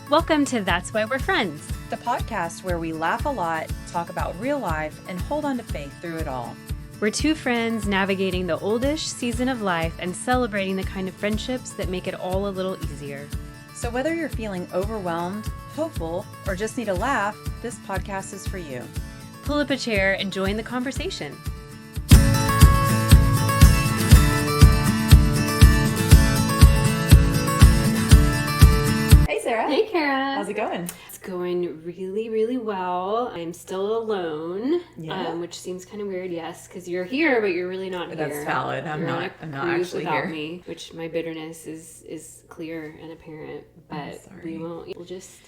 Welcome to That's Why We're Friends. The podcast where we laugh a lot, talk about real life, and hold on to faith through it all. We're two friends navigating the oldish season of life and celebrating the kind of friendships that make it all a little easier. So whether you're feeling overwhelmed, hopeful, or just need a laugh, this podcast is for you. Pull up a chair and join the conversation. Hey, Sarah. Hey, Kara. How's it going? It's going really, really well. I'm still alone, which seems kind of weird, yes, because you're here, but you're really not here. That's valid. I'm You're not actually without here. me, which my bitterness is clear and apparent, but we'll just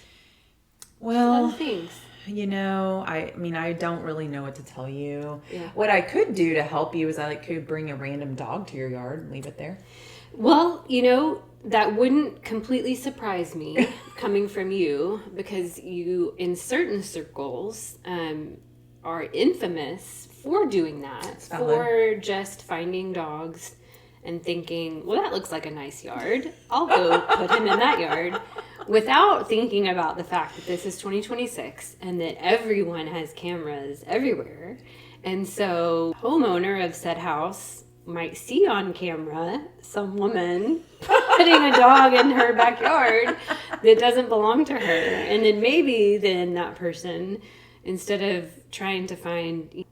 other things. You know, I don't really know what to tell you. Yeah. What I could do to help you is I could bring a random dog to your yard and leave it there. Well, that wouldn't completely surprise me coming from you, because you, in certain circles, are infamous for doing that, for just finding dogs and thinking, well, that looks like a nice yard. I'll go put him in that yard, without thinking about the fact that this is 2026 and that everyone has cameras everywhere. And so, homeowner of said house might see on camera some woman putting a dog in her backyard that doesn't belong to her. And then maybe that person, instead of trying to find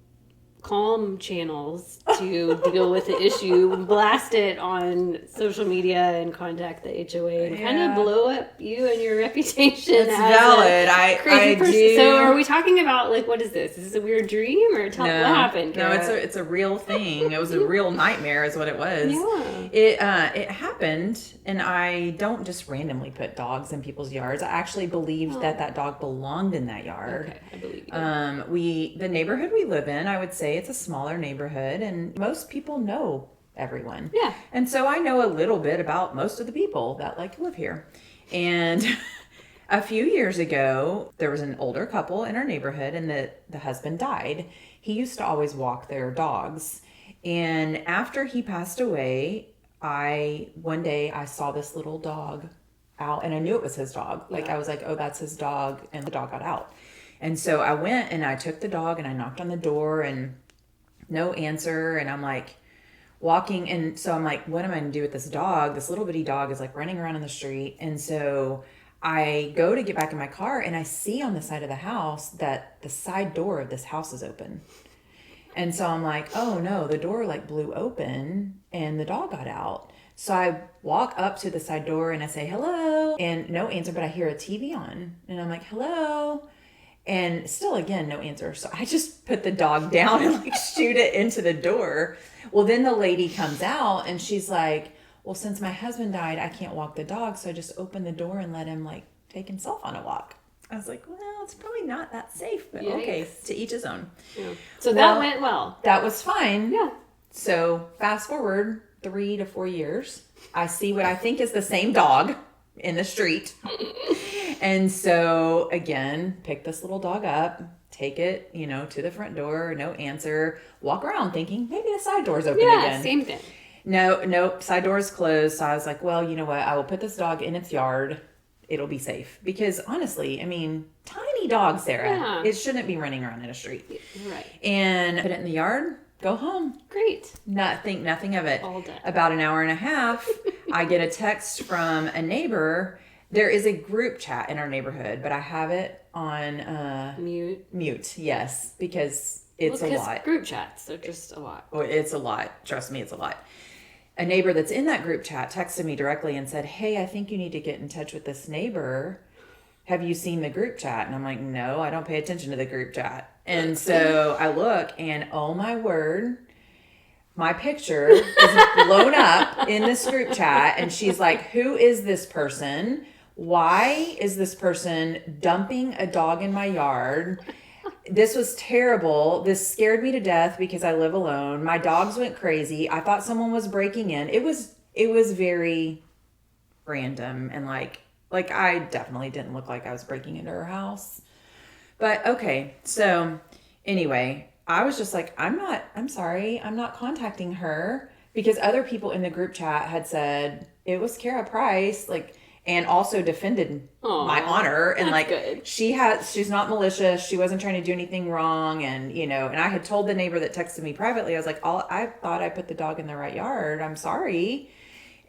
calm channels to deal with the issue, blast it on social media and contact the HOA and kind of blow up you and your reputation. It's valid. Crazy I person. do. So are we talking about, what is this? Is this a weird dream, or what happened, Kara? No, it's a real thing. It was a real nightmare is what it was. Yeah. It happened, and I don't just randomly put dogs in people's yards. I actually believed that dog belonged in that yard. Okay, I believe you. The neighborhood we live in, I would say it's a smaller neighborhood, and most people know everyone. Yeah. And so I know a little bit about most of the people that live here. And a few years ago, there was an older couple in our neighborhood, and the husband died. He used to always walk their dogs. And after he passed away, one day I saw this little dog out, and I knew it was his dog. I was like, oh, that's his dog. And the dog got out. And so I went and I took the dog and I knocked on the door, and no answer. And I'm walking. And so I'm like, what am I going to do with this dog? This little bitty dog is running around in the street. And so I go to get back in my car, and I see on the side of the house that the side door of this house is open. And so I'm like, oh no, the door blew open and the dog got out. So I walk up to the side door and I say, hello, and no answer, but I hear a TV on, and I'm like, hello. And still, again, no answer. So I just put the dog down and shoot it into the door. Well, then the lady comes out and she's like, well, since my husband died, I can't walk the dog. So I just opened the door and let him take himself on a walk. I was like, well, it's probably not that safe, but okay, to each his own. Yeah. So that went well. That was fine. Yeah. So fast forward 3 to 4 years, I see what I think is the same dog in the street. And so again, pick this little dog up, take it, to the front door, no answer, walk around thinking maybe the side door's open again. Yeah, same thing. Nope, side door's closed. So I was like, well, you know what? I will put this dog in its yard. It'll be safe. Because honestly, tiny dog, Sarah, it shouldn't be running around in a street. Right. And put it in the yard, go home. Great. Think nothing of it. All done. About an hour and a half, I get a text from a neighbor. There is a group chat in our neighborhood, but I have it on mute, yes, because it's a lot. Group chats are just a lot. Oh, it's a lot. Trust me, it's a lot. A neighbor that's in that group chat texted me directly and said, hey, I think you need to get in touch with this neighbor. Have you seen the group chat? And I'm like, no, I don't pay attention to the group chat. And so I look, and oh my word, my picture is blown up in this group chat. And she's like, who is this person? Why is this person dumping a dog in my yard? This was terrible. This scared me to death because I live alone. My dogs went crazy. I thought someone was breaking in. It was very random, and I definitely didn't look like I was breaking into her house. But okay. So anyway, I was just like, I'm sorry. I'm not contacting her, because other people in the group chat had said it was Kara Price. and also defended my honor. And like, good. she's not malicious. She wasn't trying to do anything wrong. And, and I had told the neighbor that texted me privately, I was like, I thought I put the dog in the right yard. I'm sorry.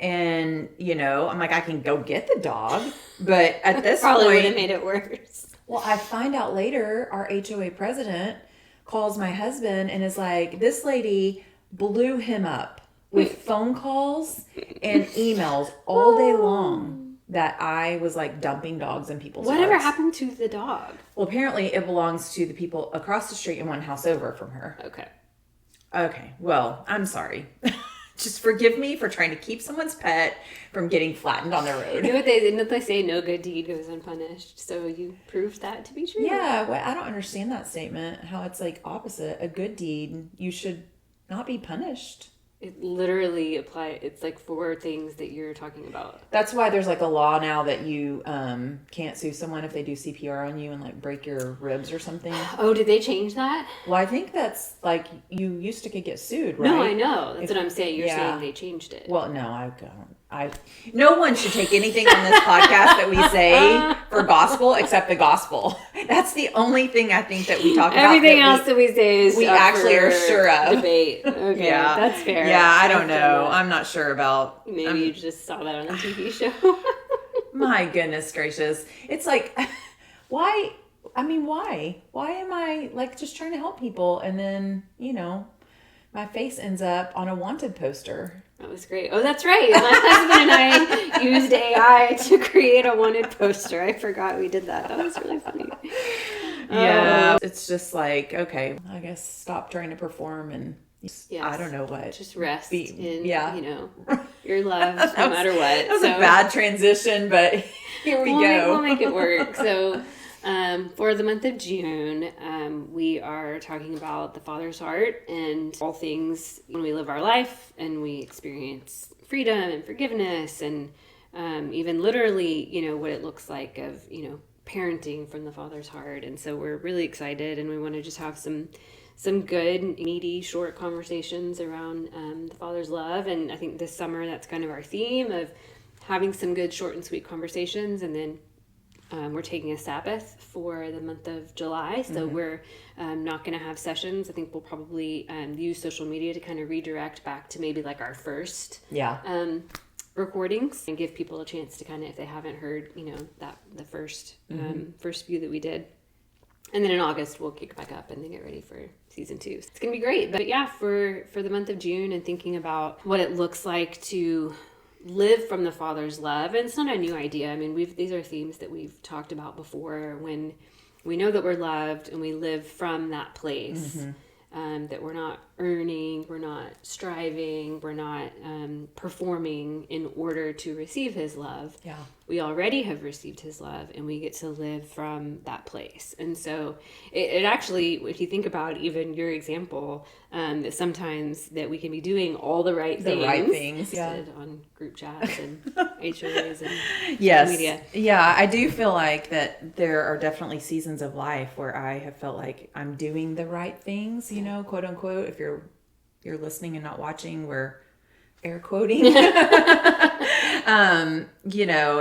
And, I'm like, I can go get the dog. But at this Probably point, would have made it worse. Well, I find out later our HOA president calls my husband and is like, this lady blew him up with phone calls and emails all day long that I was like dumping dogs in people's Whatever yards. happened to the dog? Well, apparently it belongs to the people across the street and one house over from her. Okay. Well, I'm sorry. Just forgive me for trying to keep someone's pet from getting flattened on the road. You know what they say, no good deed goes unpunished. So you proved that to be true. Yeah, well, I don't understand that statement, how it's like opposite. A good deed, you should not be punished. It literally it's like 4 things that you're talking about. That's why there's like a law now that you can't sue someone if they do CPR on you and like break your ribs or something. Oh, did they change that? Well, I think that's like, you used to could get sued, right? No, I know. That's what I'm saying. You're saying they changed it. Well, no, I don't. No one should take anything on this podcast that we say for gospel except the gospel. That's the only thing I think that we talk about. Everything else that we say is we actually are sure of. Debate. Okay, yeah, that's fair. Yeah, I don't know. I'm not sure about. Maybe you just saw that on a TV show. My goodness gracious! It's like, why? I mean, why? Why am I like just trying to help people and then my face ends up on a wanted poster? That was great. Oh, that's right. My husband and I used AI to create a wanted poster. I forgot we did that. That was really funny. Yeah. It's just like, okay, I guess stop trying to perform and I don't know what. Just rest in, your love no matter what. That was a bad transition, but here we go. We'll make it work. So for the month of June, we are talking about the Father's heart and all things when we live our life and we experience freedom and forgiveness and even literally, what it looks like of, parenting from the Father's heart. And so we're really excited and we want to just have some good, meaty, short conversations around the Father's love. And I think this summer, that's kind of our theme of having some good, short and sweet conversations. And then we're taking a Sabbath for the month of July, so we're not going to have sessions. I think we'll probably use social media to kind of redirect back to maybe like our first recordings and give people a chance to kind of, if they haven't heard, that the first few that we did. And then in August, we'll kick back up and then get ready for season 2. It's going to be great. But yeah, for the month of June and thinking about what it looks like to live from the Father's love. And it's not a new idea. I mean, these are themes that we've talked about before when we know that we're loved and we live from that place, that we're not earning, we're not striving, we're not performing in order to receive his love. Yeah. We already have received his love and we get to live from that place. And so it actually, if you think about even your example, that sometimes that we can be doing all the right things on group chats and HOAs and social media. Yeah, I do feel like that there are definitely seasons of life where I have felt like I'm doing the right things, quote unquote. If you're listening and not watching, we're air quoting.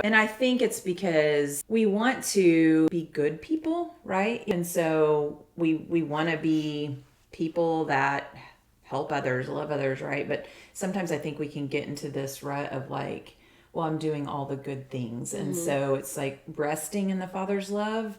And I think it's because we want to be good people, right? And so we want to be people that help others, love others, right? But sometimes I think we can get into this rut of like, well, I'm doing all the good things. And so it's like resting in the Father's love.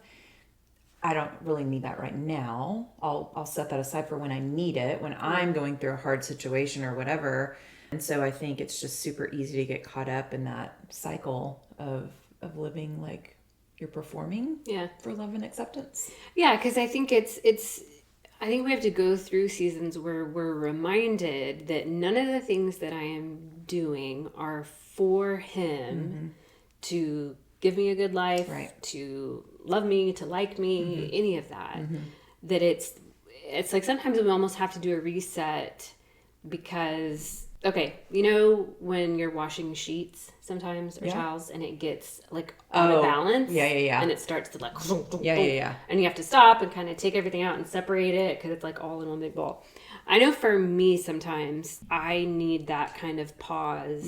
I don't really need that right now. I'll set that aside for when I need it, when I'm going through a hard situation or whatever. And so I think it's just super easy to get caught up in that cycle of living like you're performing for love and acceptance. Yeah, because I think I think we have to go through seasons where we're reminded that none of the things that I am doing are for him to give me a good life, to love me, to like me, any of that. That it's like sometimes we almost have to do a reset because, okay, when you're washing sheets sometimes or towels and it gets like out of balance. And it starts to like, and you have to stop and kind of take everything out and separate it because it's like all in one big ball. I know for me sometimes I need that kind of pause.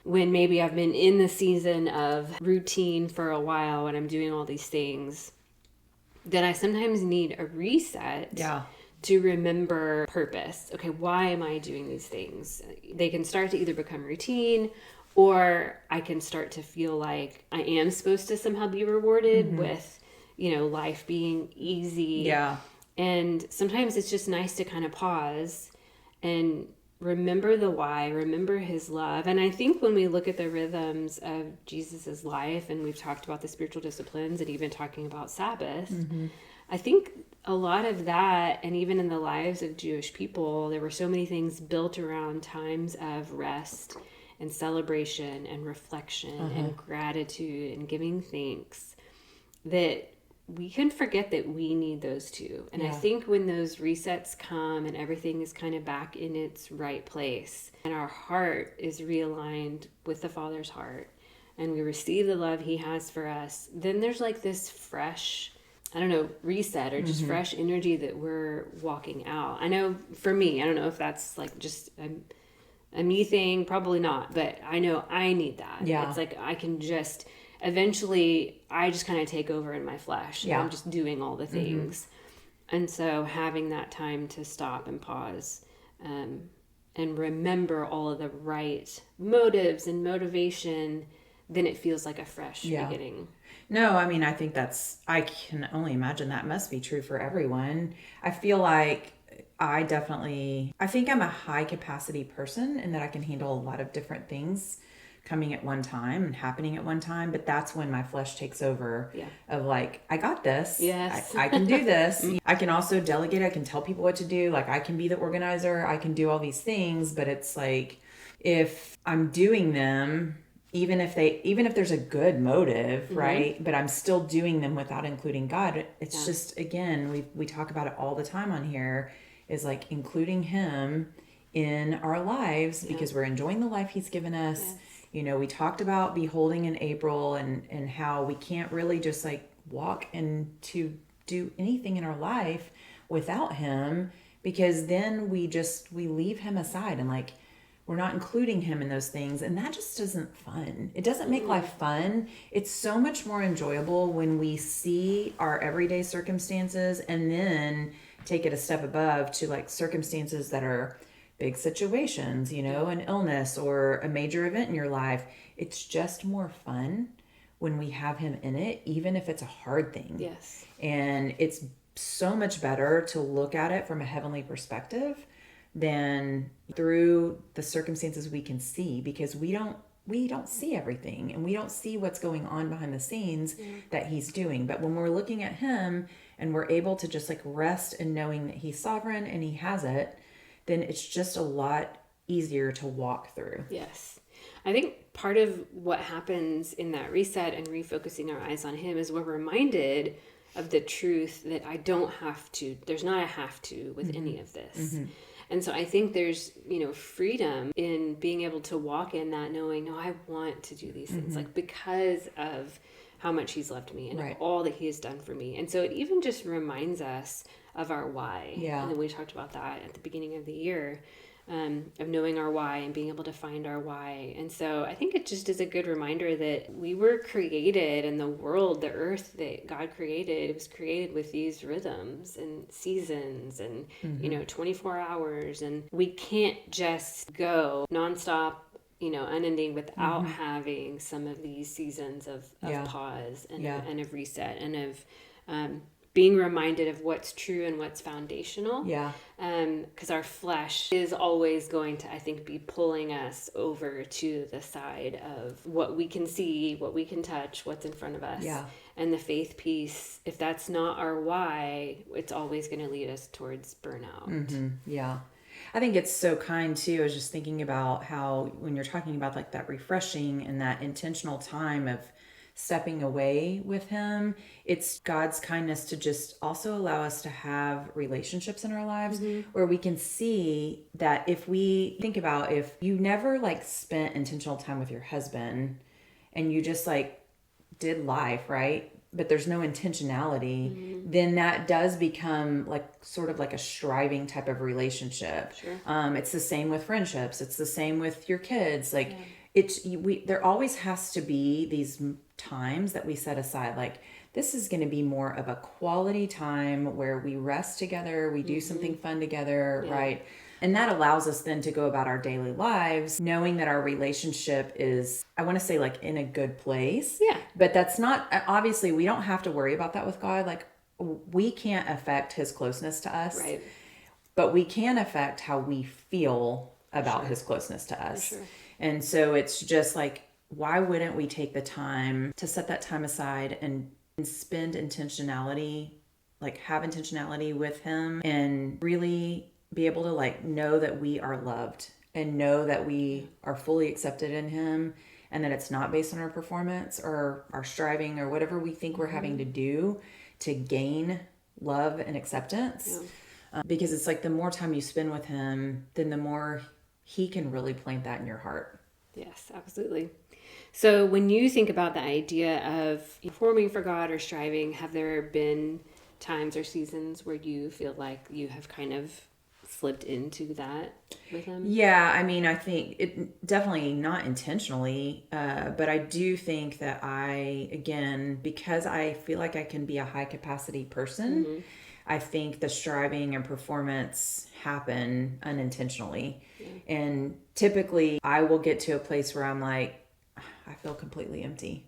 when maybe I've been in the season of routine for a while and I'm doing all these things, that I sometimes need a reset. Yeah. To remember purpose. Okay, why am I doing these things? They can start to either become routine, or I can start to feel like I am supposed to somehow be rewarded with, life being easy. Yeah. And sometimes it's just nice to kind of pause and remember the why, remember his love. And I think when we look at the rhythms of Jesus's life, and we've talked about the spiritual disciplines and even talking about Sabbath, I think a lot of that, and even in the lives of Jewish people, there were so many things built around times of rest and celebration and reflection and gratitude and giving thanks, that we can forget that we need those too. And I think when those resets come and everything is kind of back in its right place and our heart is realigned with the Father's heart and we receive the love he has for us, then there's like this fresh, I don't know, reset or just fresh energy that we're walking out. I know for me, I don't know if that's like just a me thing, probably not, but I know I need that. Yeah. It's like I can just, eventually I just kind of take over in my flesh. Yeah. I'm just doing all the things. And so having that time to stop and pause and remember all of the right motives and motivation, then it feels like a fresh beginning. No, I mean, I think I can only imagine that must be true for everyone. I feel like I think I'm a high capacity person and that I can handle a lot of different things coming at one time and happening at one time. But that's when my flesh takes over of like, I got this. Yes. I can do this. I can also delegate. I can tell people what to do. Like I can be the organizer. I can do all these things. But it's like, if I'm doing them, even if there's a good motive, right? But I'm still doing them without including God. It's just, again, we talk about it all the time on here, is like including him in our lives because we're enjoying the life he's given us. Yes. We talked about beholding in April and how we can't really just like walk and to do anything in our life without him, because then we leave him aside and like, we're not including him in those things. And that just isn't fun. It doesn't make life fun. It's so much more enjoyable when we see our everyday circumstances and then take it a step above to like circumstances that are big situations, an illness or a major event in your life. It's just more fun when we have him in it, even if it's a hard thing. Yes. And it's so much better to look at it from a heavenly perspective than through the circumstances we can see, because we don't see everything and we don't see what's going on behind the scenes that he's doing. But when we're looking at him and we're able to just like rest in knowing that he's sovereign and he has it, then it's just a lot easier to walk through. Yes. I think part of what happens in that reset and refocusing our eyes on him is we're reminded of the truth that there's not a have to with any of this. And so I think there's, freedom in being able to walk in that knowing, no, I want to do these things, like because of how much he's loved me and of all that he has done for me. And so it even just reminds us of our why. Yeah. And then we talked about that at the beginning of the year, of knowing our why and being able to find our why. And so I think it just is a good reminder that we were created, and the world, the earth that God created, it was created with these rhythms and seasons and, 24 hours. And we can't just go nonstop, unending without having some of these seasons of pause and of reset and of being reminded of what's true and what's foundational. Yeah. Because our flesh is always going to, I think, be pulling us over to the side of what we can see, what we can touch, what's in front of us. Yeah. And the faith piece, if that's not our why, it's always going to lead us towards burnout. Yeah. I think it's so kind too. I was just thinking about how when you're talking about like that refreshing and that intentional time of stepping away with him, it's God's kindness to just also allow us to have relationships in our lives where we can see that if we think about, if you never like spent intentional time with your husband and you just like did life, right? But there's no intentionality, then that does become like sort of like a striving type of relationship. Sure. It's the same with friendships. It's the same with your kids. Like there always has to be these times that we set aside, like this is going to be more of a quality time where we rest together, we do something fun together, right? And that allows us then to go about our daily lives knowing that our relationship is, I want to say, like in a good place. Yeah. But that's not, obviously we don't have to worry about that with God. Like we can't affect his closeness to us. Right. But we can affect how we feel about his closeness to us. For sure. And so it's just like, why wouldn't we take the time to set that time aside and spend intentionality, like have intentionality with him, and really be able to like know that we are loved and know that we are fully accepted in him, and that it's not based on our performance or our striving or whatever we think we're having to do to gain love and acceptance. Because it's like the more time you spend with him, then the more he can really plant that in your heart. Yes, absolutely. So when you think about the idea of performing for God or striving, have there been times or seasons where you feel like you have kind of slipped into that with him? Yeah, I mean, I think it definitely not intentionally, but I do think that again, because I feel like I can be a high capacity person, I think the striving and performance happen unintentionally. And typically I will get to a place where I'm like, I feel completely empty.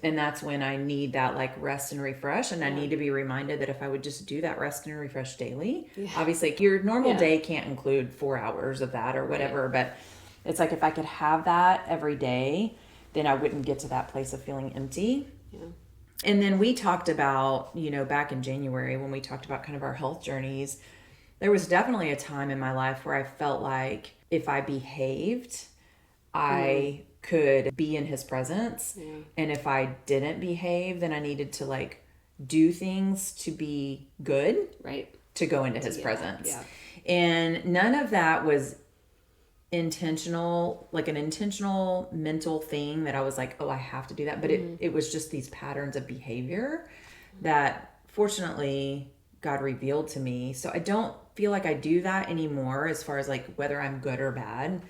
And that's when I need that like rest and refresh. And I need to be reminded that if I would just do that rest and refresh daily, obviously your normal day can't include 4 hours of that or whatever, but it's like, if I could have that every day, then I wouldn't get to that place of feeling empty. And then we talked about, back in January when we talked about kind of our health journeys, there was definitely a time in my life where I felt like if I behaved, I could be in his presence. And if I didn't behave, then I needed to like do things to be good, right, to go into his presence. And none of that was intentional, like an intentional mental thing that I was like, oh, I have to do that. But it was just these patterns of behavior that fortunately God revealed to me. So I don't feel like I do that anymore as far as like whether I'm good or bad,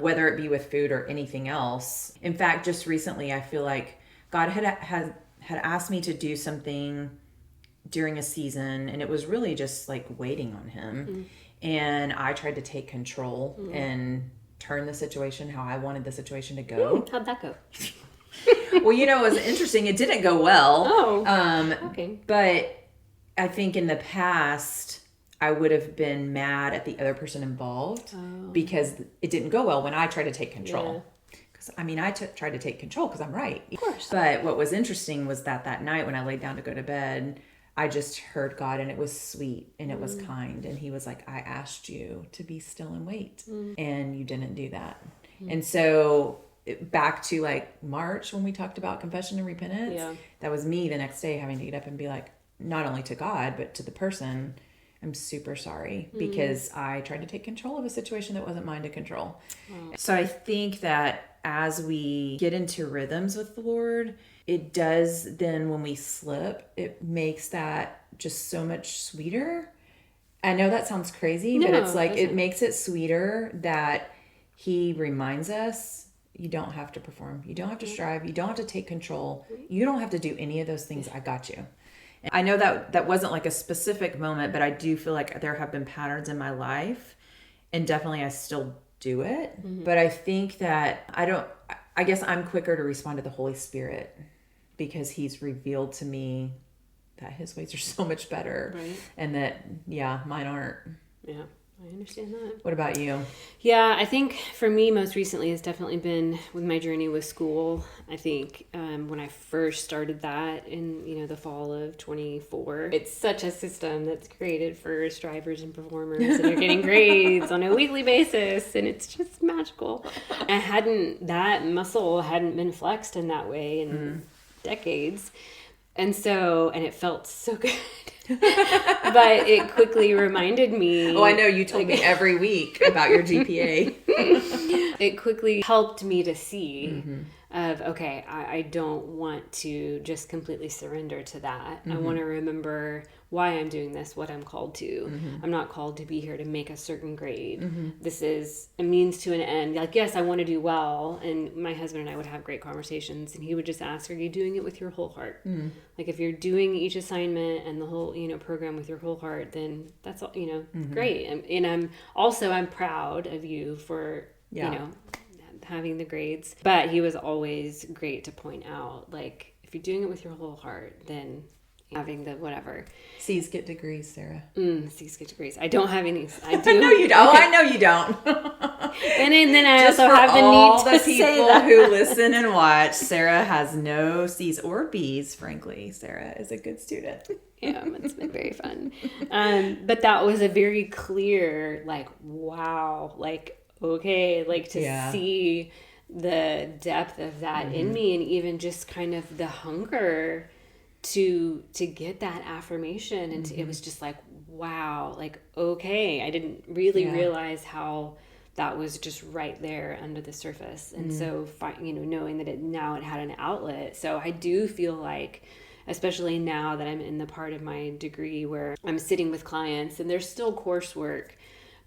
whether it be with food or anything else. In fact, just recently, I feel like God had asked me to do something during a season, and it was really just like waiting on him. And I tried to take control and turn the situation how I wanted the situation to go. How'd that go? Well, it was interesting. It didn't go well. Okay. But I think in the past, I would have been mad at the other person involved because it didn't go well when I tried to take control. Because I tried to take control because I'm right. Of course. But what was interesting was that night when I laid down to go to bed, I just heard God, and it was sweet and it was kind. And he was like, I asked you to be still and wait, and you didn't do that. And so back to like March when we talked about confession and repentance, that was me the next day having to get up and be like, not only to God, but to the person, I'm super sorry because I tried to take control of a situation that wasn't mine to control. So I think that as we get into rhythms with the Lord, it does then when we slip, it makes that just so much sweeter. I know that sounds crazy, but it's like it makes it sweeter that he reminds us, you don't have to perform. You don't have to strive. You don't have to take control. You don't have to do any of those things. I got you. And I know that wasn't like a specific moment, but I do feel like there have been patterns in my life, and definitely I still do it. But I think that I guess I'm quicker to respond to the Holy Spirit because he's revealed to me that his ways are so much better, and that, mine aren't. Yeah, I understand that. What about you? Yeah, I think for me, most recently has definitely been with my journey with school. I think when I first started that in, the fall of 24, it's such a system that's created for strivers and performers, and they're getting grades on a weekly basis, and it's just magical. That muscle hadn't been flexed in that way in decades. And it felt so good. But it quickly reminded me. Oh, I know. You told me every week about your GPA. It quickly helped me to see of, okay, I don't want to just completely surrender to that. I want to remember why I'm doing this, what I'm called to. I'm not called to be here to make a certain grade. This is a means to an end. Like, yes, I want to do well. And my husband and I would have great conversations, and he would just ask, are you doing it with your whole heart? Like, if you're doing each assignment and the whole, program with your whole heart, then that's all, great. And I'm proud of you for, having the grades. But he was always great to point out, like, if you're doing it with your whole heart, then having the whatever. C's get degrees, Sarah. C's get degrees. I don't have any. I do. No, you don't. I know you don't. And then I Just also for have the all need the to say people that. who listen and watch, Sarah has no C's or B's, frankly. Sarah is a good student. Yeah, it's been very fun. But that was a very clear, like, wow, like, okay, like, to see the depth of that in me, and even just kind of the hunger to get that affirmation. And it was just like, wow, like, okay, I didn't really realize how that was just right there under the surface. And so, knowing that now it had an outlet. So I do feel like, especially now that I'm in the part of my degree where I'm sitting with clients and there's still coursework,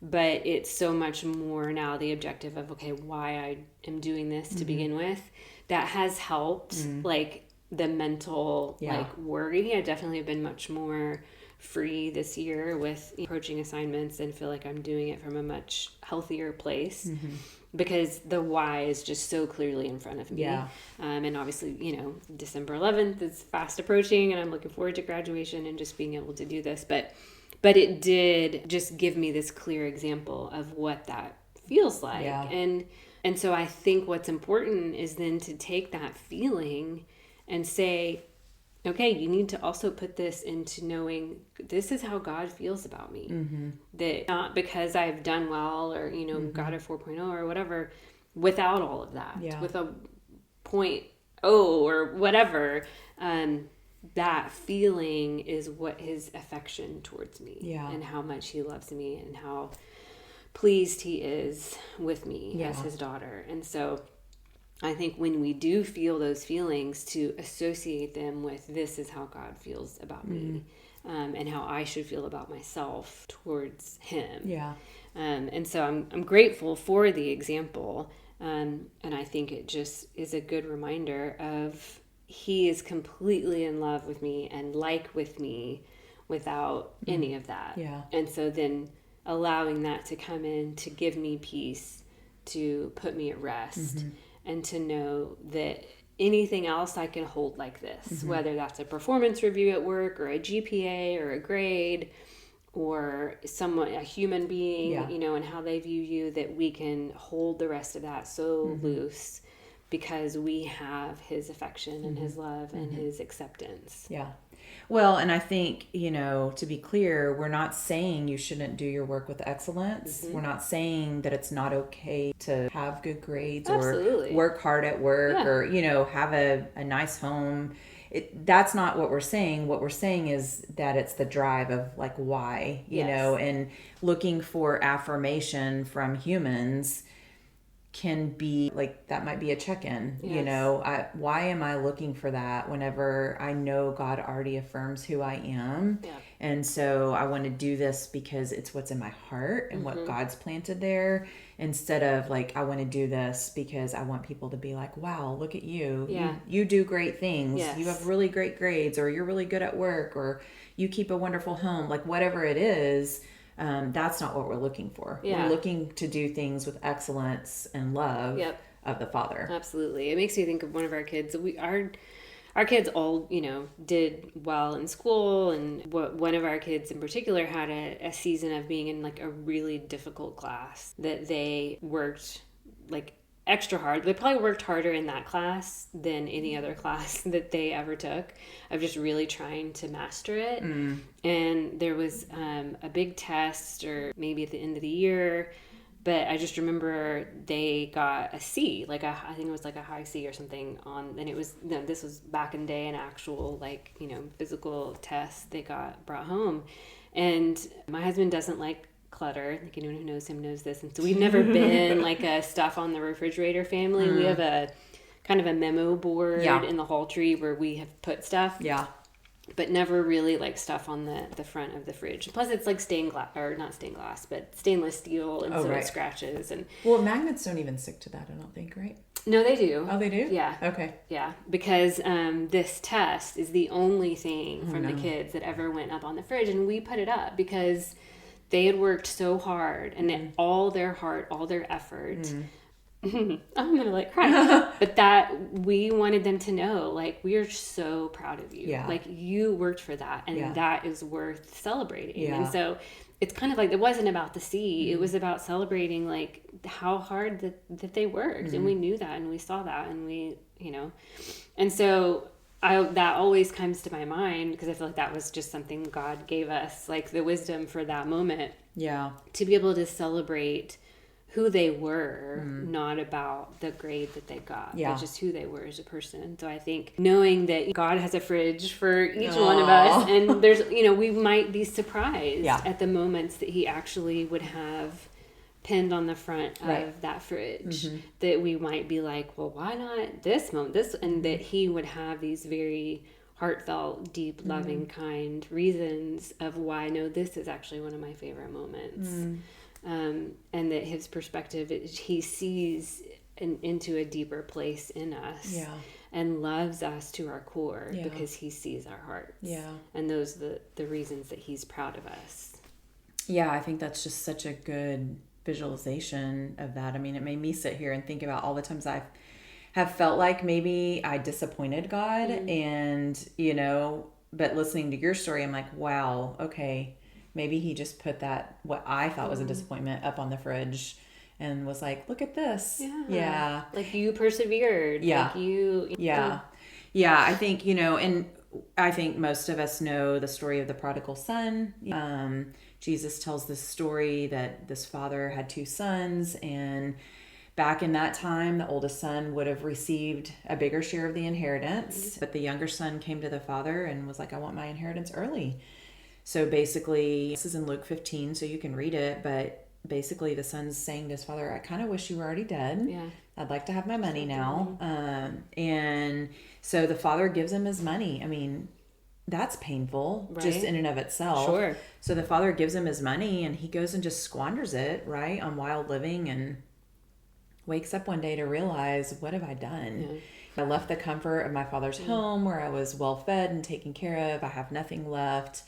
but it's so much more now the objective of, okay, why I am doing this to begin with, that has helped, like, the mental, like, worry. I definitely have been much more free this year with approaching assignments, and feel like I'm doing it from a much healthier place, because the why is just so clearly in front of me. And obviously, December 11th is fast approaching, and I'm looking forward to graduation and just being able to do this. But it did just give me this clear example of what that feels like. And so I think what's important is then to take that feeling and say, okay, you need to also put this into knowing this is how God feels about me. That not because I've done well or, got a 4.0 or whatever, without all of that, with a 0.0 or whatever, that feeling is what his affection towards me, and how much he loves me, and how pleased he is with me as his daughter. And so I think when we do feel those feelings, to associate them with, this is how God feels about me, and how I should feel about myself towards him. And so I'm grateful for the example. And I think it just is a good reminder of, he is completely in love with me and with me without any of that. And so then allowing that to come in to give me peace, to put me at rest, and to know that anything else I can hold like this, whether that's a performance review at work or a GPA or a grade or a human being, and how they view you, that we can hold the rest of that so loose, because we have his affection and his love and his acceptance. Well, and I think, to be clear, we're not saying you shouldn't do your work with excellence. We're not saying that it's not okay to have good grades or work hard at work or, have a nice home. That's not what we're saying. What we're saying is that it's the drive of, like, why, and looking for affirmation from humans can be like, that might be a check-in. Why am I looking for that whenever I know God already affirms who I am? And so I want to do this because it's what's in my heart and what God's planted there, instead of like, I want to do this because I want people to be like, wow, look at you. You do great things. You have really great grades, or you're really good at work, or you keep a wonderful home, like whatever it is. That's not what we're looking for. We're looking to do things with excellence and love of the Father. Absolutely. It makes me think of one of our kids. Our kids all, did well in school, and one of our kids in particular had a season of being in like a really difficult class that they worked like extra hard. They probably worked harder in that class than any other class that they ever took, of just really trying to master it. And there was a big test, or maybe at the end of the year, but I just remember they got a C, I think it was like a high C or something and it was, this was back in the day, an actual physical test they got brought home. And my husband doesn't like clutter. Like, anyone who knows him knows this. And so we've never been like a stuff on the refrigerator family. We have a kind of a memo board Yeah. in the hall tree where we have put stuff. Yeah. But never really like stuff on the front of the fridge. Plus it's like stained glass, or not stained glass, but stainless steel, and so right. it scratches. And Well, magnets don't even stick to that, I don't think, right? no, they do. Oh, they do? Yeah. Okay. Yeah, because this test is the only thing from the kids that ever went up on the fridge, and we put it up because they had worked so hard, and all their heart, all their effort. I'm gonna like cry, but that we wanted them to know, like, we are so proud of you. Yeah. Like, you worked for that, and that is worth celebrating. Yeah. And so it's kind of like, it wasn't about the C, it was about celebrating like how hard that they worked, and we knew that, and we saw that, and we, and so that always comes to my mind, because I feel like that was just something God gave us, like the wisdom for that moment. Yeah. To be able to celebrate who they were, not about the grade that they got, but just who they were as a person. So I think knowing that God has a fridge for each one of us, and there's, we might be surprised at the moments that he actually would have pinned on the front of that fridge, that we might be like, well, why not this moment, and that he would have these very heartfelt, deep, loving, kind reasons of why, no, this is actually one of my favorite moments. And that his perspective, he sees into a deeper place in us, and loves us to our core, because he sees our hearts. Yeah. And those are the reasons that he's proud of us. Yeah, I think that's just such a good visualization of that. I mean, it made me sit here and think about all the times I have felt like maybe I disappointed God, and, but listening to your story, I'm like, wow, okay, maybe he just put that, what I thought was a disappointment, up on the fridge and was like, look at this. Yeah. Like, you persevered. Yeah. Like you. Yeah. Yeah. I think, and I think most of us know the story of the prodigal son. Jesus tells this story that this father had 2 sons, and back in that time, the oldest son would have received a bigger share of the inheritance, but the younger son came to the father and was like, I want my inheritance early. So basically, this is in Luke 15, so you can read it, but basically the son's saying to his father, I kind of wish you were already dead. Yeah. I'd like to have my money now. And so the father gives him his money. I mean, that's painful, just in and of itself. Sure. So the father gives him his money, and he goes and just squanders it, right, on wild living, and wakes up one day to realize, what have I done? Yeah. I left the comfort of my father's home where I was well fed and taken care of. I have nothing left.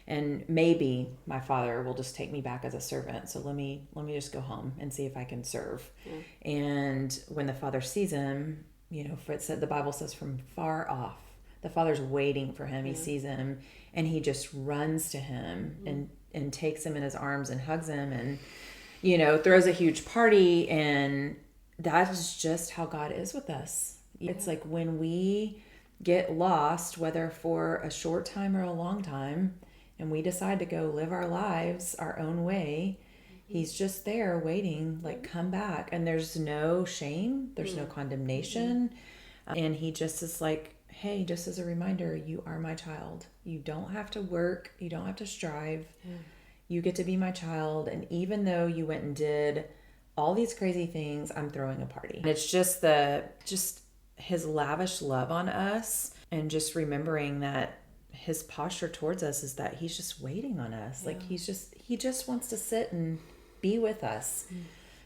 And maybe my father will just take me back as a servant. So let me just go home and see if I can serve. Yeah. And when the father sees him, for it said, the Bible says, from far off, the father's waiting for him. He sees him, and he just runs to him and takes him in his arms and hugs him, and throws a huge party. And that is just how God is with us. Yeah. It's like when we get lost, whether for a short time or a long time, and we decide to go live our lives our own way, he's just there waiting, like, come back. And there's no shame, there's no condemnation. And he just is like, hey, just as a reminder, you are my child. You don't have to work, you don't have to strive. You get to be my child. And even though you went and did all these crazy things, I'm throwing a party. And it's just his lavish love on us, and just remembering that his posture towards us is that he's just waiting on us. Yeah. Like, he just wants to sit and be with us.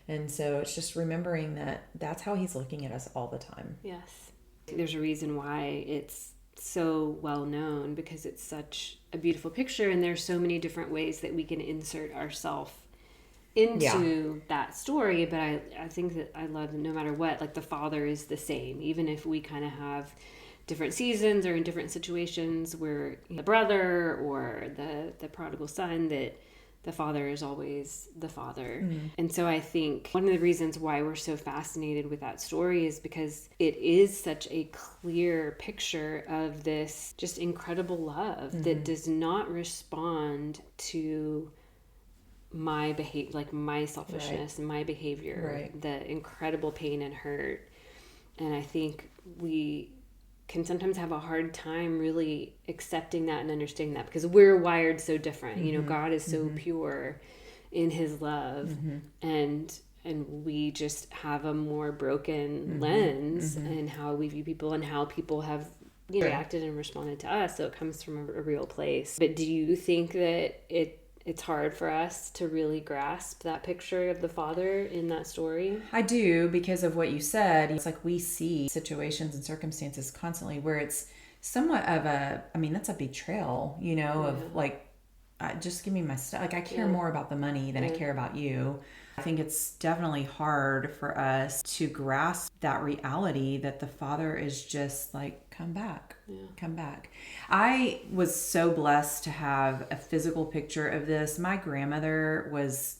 And so it's just remembering that that's how he's looking at us all the time. Yes. There's a reason why it's so well known, because it's such a beautiful picture, and there's so many different ways that we can insert ourselves into that story. But I think that I love that no matter what, like, the father is the same, even if we kind of have different seasons or in different situations where the brother or the prodigal son, that the father is always the father. And so I think one of the reasons why we're so fascinated with that story is because it is such a clear picture of this just incredible love that does not respond to my behavior, like my selfishness and my behavior, the incredible pain and hurt. And I think we can sometimes have a hard time really accepting that and understanding that, because we're wired so different. God is so pure in his love, and and we just have a more broken lens in how we view people and how people have reacted and responded to us. So it comes from a real place. But do you think that it's hard for us to really grasp that picture of the Father in that story? I do, because of what you said. It's like we see situations and circumstances constantly where it's somewhat of that's a betrayal, of like, just give me my stuff. Like, I care more about the money than I care about you. I think it's definitely hard for us to grasp that reality that the Father is just like, come back, come back. I was so blessed to have a physical picture of this. My grandmother was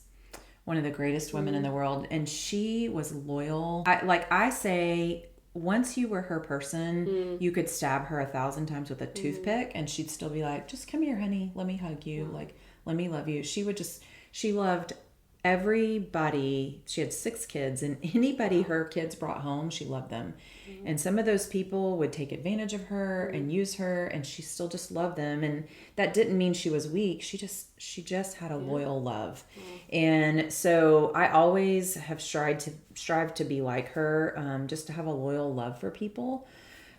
one of the greatest women in the world, and she was loyal. I say, once you were her person, you could stab her 1,000 times with a toothpick and she'd still be like, just come here, honey. Let me hug you. Like, let me love you. She loved everybody. She had 6 kids, and anybody her kids brought home, she loved them. And some of those people would take advantage of her and use her, and she still just loved them. And that didn't mean she was weak. She just had a loyal love. And so I always have strived to be like her, just to have a loyal love for people.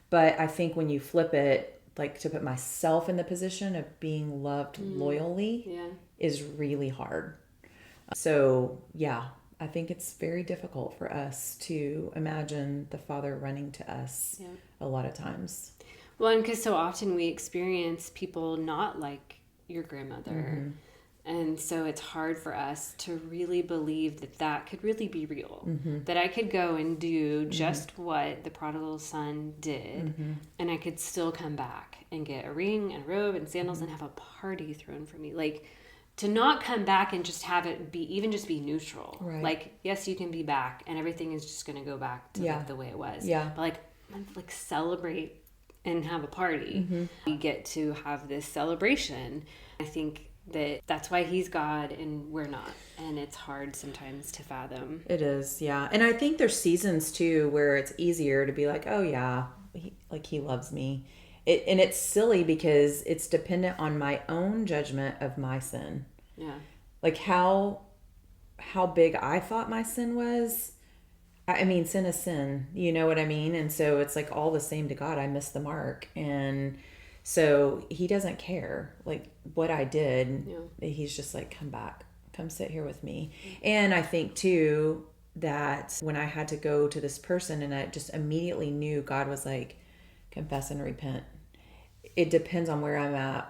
But I think when you flip it, like, to put myself in the position of being loved loyally is really hard. So, yeah, I think it's very difficult for us to imagine the Father running to us a lot of times. Well, and because so often we experience people not like your grandmother. And so it's hard for us to really believe that could really be real. That I could go and do just what the prodigal son did, and I could still come back and get a ring and a robe and sandals and have a party thrown for me. Like, to not come back and just have it be neutral. Right. Like, yes, you can be back and everything is just going to go back to like the way it was. Yeah. But like celebrate and have a party. We get to have this celebration. I think that's why he's God and we're not. And it's hard sometimes to fathom. It is, yeah. And I think there's seasons too where it's easier to be like, oh yeah, he loves me. And it's silly because it's dependent on my own judgment of my sin. Yeah. Like how big I thought my sin was. I mean, sin is sin. You know what I mean? And so it's like all the same to God. I missed the mark. And so he doesn't care like what I did. Yeah. He's just like, come back. Come sit here with me. And I think too that when I had to go to this person and I just immediately knew God was like, confess and repent. It depends on where I'm at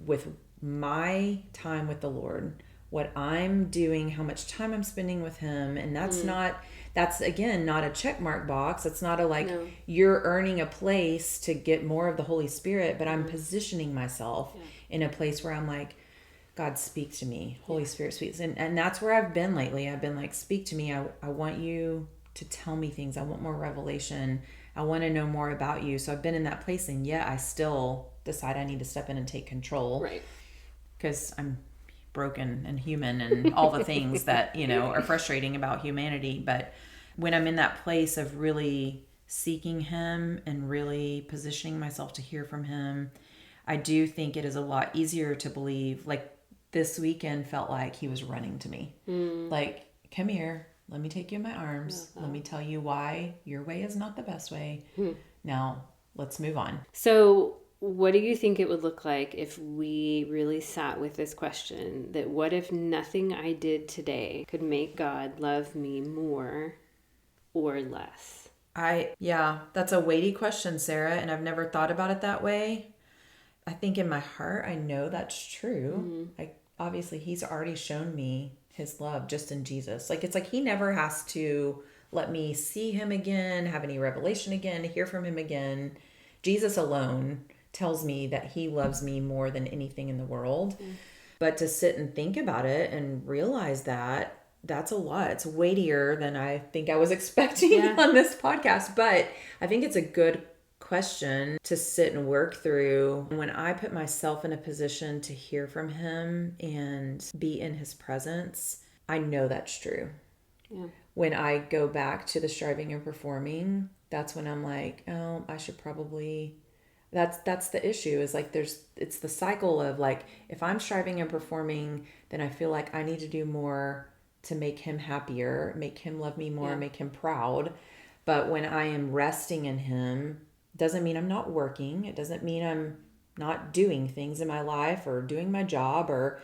with my time with the Lord, what I'm doing, how much time I'm spending with him. And that's again, not a check mark box. It's not you're earning a place to get more of the Holy Spirit, but I'm positioning myself in a place where I'm like, God, speak to me. Holy Spirit speaks. And that's where I've been lately. I've been like, speak to me. I want you to tell me things. I want more revelation. I want to know more about you. So I've been in that place, and yet I still decide I need to step in and take control. Right. Because I'm broken and human and all the things that, are frustrating about humanity. But when I'm in that place of really seeking him and really positioning myself to hear from him, I do think it is a lot easier to believe. Like, this weekend felt like he was running to me. Like, come here. Let me take you in my arms. Let me tell you why your way is not the best way. Now, let's move on. So, what do you think it would look like if we really sat with this question, that what if nothing I did today could make God love me more or less? That's a weighty question, Sarah, and I've never thought about it that way. I think in my heart, I know that's true. Obviously, he's already shown me his love just in Jesus. Like, it's like he never has to let me see him again, have any revelation again, hear from him again. Jesus alone tells me that he loves me more than anything in the world. But to sit and think about it and realize that's a lot. It's weightier than I think I was expecting on this podcast. But I think it's a good question to sit and work through. When I put myself in a position to hear from him and be in his presence, I know that's true. Yeah. When I go back to the striving and performing, that's when I'm like, oh, I should probably... That's the issue, is like it's the cycle of like, if I'm striving and performing, then I feel like I need to do more to make him happier, make him love me more, Yeah. make him proud. But when I am resting in him, doesn't mean I'm not working. It doesn't mean I'm not doing things in my life or doing my job or,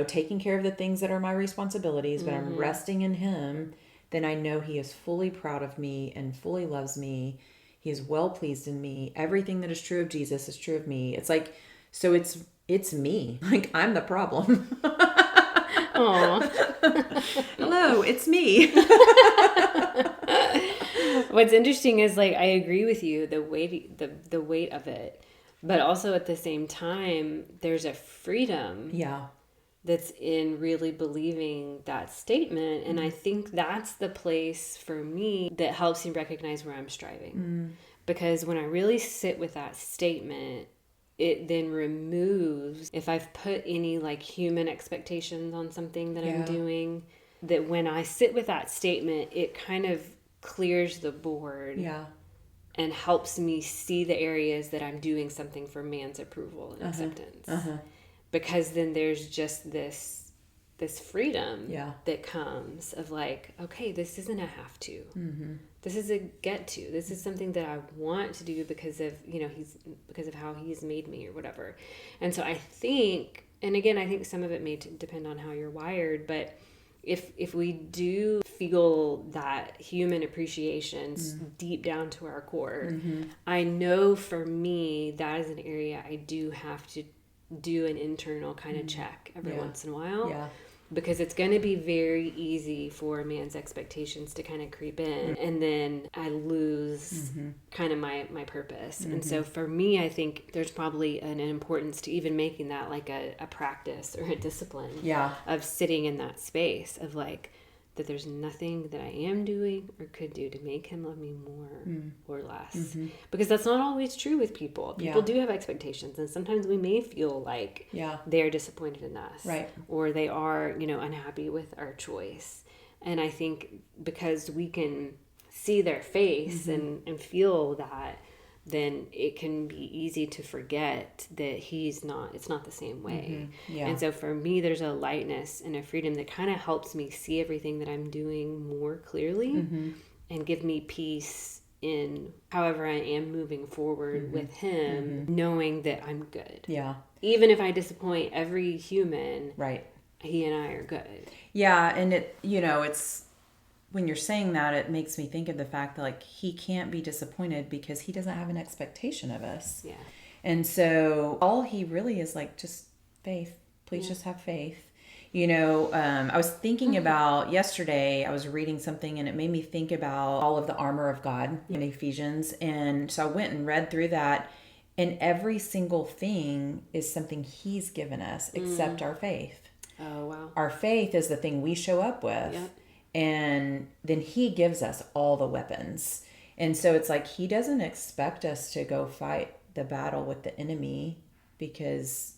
taking care of the things that are my responsibilities, but I'm resting in him, then I know he is fully proud of me and fully loves me. He is well pleased in me. Everything that is true of Jesus is true of me. It's like, so it's me. Like, I'm the problem. Aw. Hello, it's me. What's interesting is, like, I agree with you, the weight of it, but also at the same time, there's a freedom Yeah. that's in really believing that statement. And I think that's the place for me that helps me recognize where I'm striving. Because when I really sit with that statement, it then removes, if I've put any like human expectations on something that I'm doing, that when I sit with that statement, it kind of clears the board. Yeah. And helps me see the areas that I'm doing something for man's approval and acceptance. Because then there's just this freedom that comes of like, okay, this isn't a have to. This is a get to. This is something that I want to do because of, because of how he's made me or whatever. And so I think, and again, I think some of it may depend on how you're wired, but if we do feel that human appreciation deep down to our core, I know for me that is an area I do have to do an internal kind of check every once in a while. Yeah. Because it's going to be very easy for a man's expectations to kind of creep in, and then I lose kind of my purpose. And so for me, I think there's probably an importance to even making that like a practice or a discipline of sitting in that space of like, that there's nothing that I am doing or could do to make him love me more or less. Because that's not always true with people. People do have expectations, and sometimes we may feel like they're disappointed in us. Right. Or they are, unhappy with our choice. And I think because we can see their face and feel that, then it can be easy to forget that it's not the same way. Yeah. And so for me, there's a lightness and a freedom that kind of helps me see everything that I'm doing more clearly and give me peace in however I am moving forward with him, knowing that I'm good. Yeah. Even if I disappoint every human, Right. he and I are good. Yeah. And it's, when you're saying that, it makes me think of the fact that like he can't be disappointed because he doesn't have an expectation of us. Yeah. And so all he really is like, just faith. Please just have faith. I was thinking about yesterday, I was reading something and it made me think about all of the armor of God in Ephesians. And so I went and read through that, and every single thing is something he's given us except our faith. Oh, wow. Our faith is the thing we show up with. Yep. And then he gives us all the weapons. And so it's like he doesn't expect us to go fight the battle with the enemy, because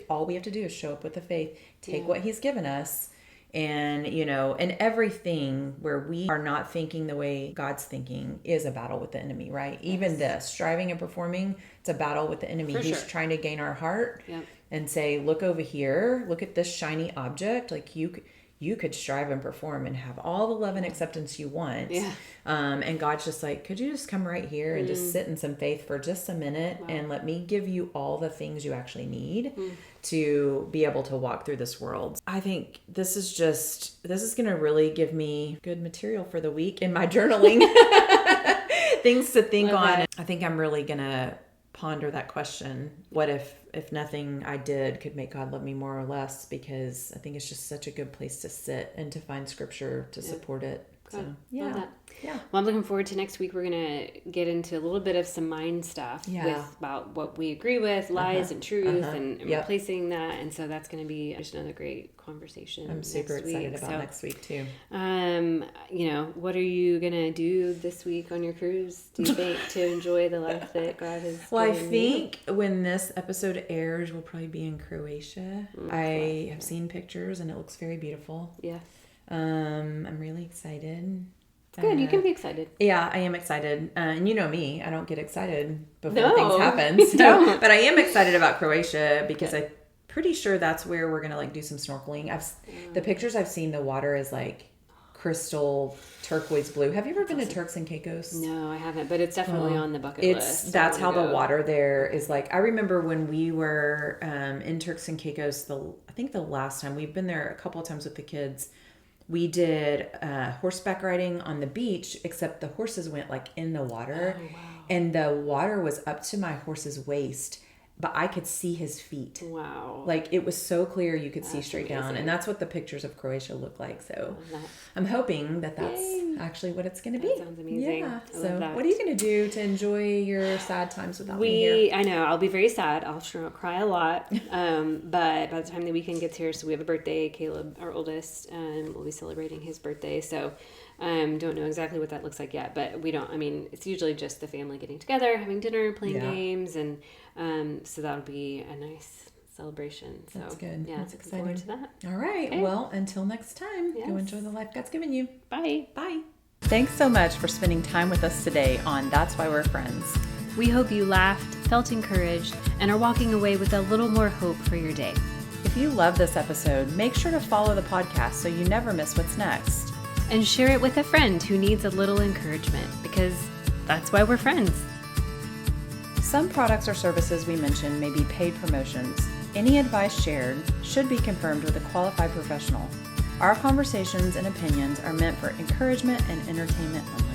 all we have to do is show up with the faith, take what he's given us, and and everything where we are not thinking the way God's thinking is a battle with the enemy, right? Yes. Even this striving and performing, it's a battle with the enemy. For He's sure. trying to gain our heart Yep. and say, look over here, look at this shiny object. Like you could strive and perform and have all the love and acceptance you want. Yeah. And God's just like, could you just come right here and just sit in some faith for just a minute and let me give you all the things you actually need to be able to walk through this world. I think this is going to really give me good material for the week in my journaling. Things to think on. that. I think I'm really going to ponder that question. What if nothing I did could make God love me more or less? Because I think it's just such a good place to sit and to find scripture to support it. So, Love that. Yeah. Well, I'm looking forward to next week. We're going to get into a little bit of some mind stuff about what we agree with, lies and truth, and replacing that. And so that's going to be just another great conversation. I'm super excited about next week too. What are you going to do this week on your cruise, do you think, to enjoy the life that God has Well, I given think when this episode airs, we'll probably be in Croatia. I have seen pictures and it looks very beautiful. Yeah. I'm really excited. Good, you can be excited. Yeah, I am excited. And you know me, I don't get excited before No, things happen. you don't. But I am excited about Croatia because I'm pretty sure that's where we're gonna like do some snorkeling. The pictures I've seen, the water is like crystal turquoise blue. Have you ever been to Turks and Caicos? No, I haven't, but it's definitely on the bucket list. That's how the water there is like. I remember when we were in Turks and Caicos, I think the last time, we've been there a couple of times with the kids. We did horseback riding on the beach, except the horses went like in the water. Oh, wow. And the water was up to my horse's waist, but I could see his feet. Wow. Like it was so clear you could see straight down. And that's what the pictures of Croatia look like. So I'm hoping that that's actually what it's going to be. That sounds amazing. Yeah. So what are you going to do to enjoy your sad times without me here? I know. I'll be very sad. I'll sure I'll cry a lot. But by the time the weekend gets here, so we have a birthday. Caleb, our oldest, will be celebrating his birthday. So don't know exactly what that looks like yet, but it's usually just the family getting together, having dinner, playing games, and so that'll be a nice celebration. So that's good. Yeah, that's exciting. Forward to that. All right. Okay. Well, until next time, go enjoy the life God's given you. Bye. Bye. Thanks so much for spending time with us today on That's Why We're Friends. We hope you laughed, felt encouraged, and are walking away with a little more hope for your day. If you love this episode, make sure to follow the podcast so you never miss what's next. And share it with a friend who needs a little encouragement, because that's why we're friends. Some products or services we mention may be paid promotions. Any advice shared should be confirmed with a qualified professional. Our conversations and opinions are meant for encouragement and entertainment only.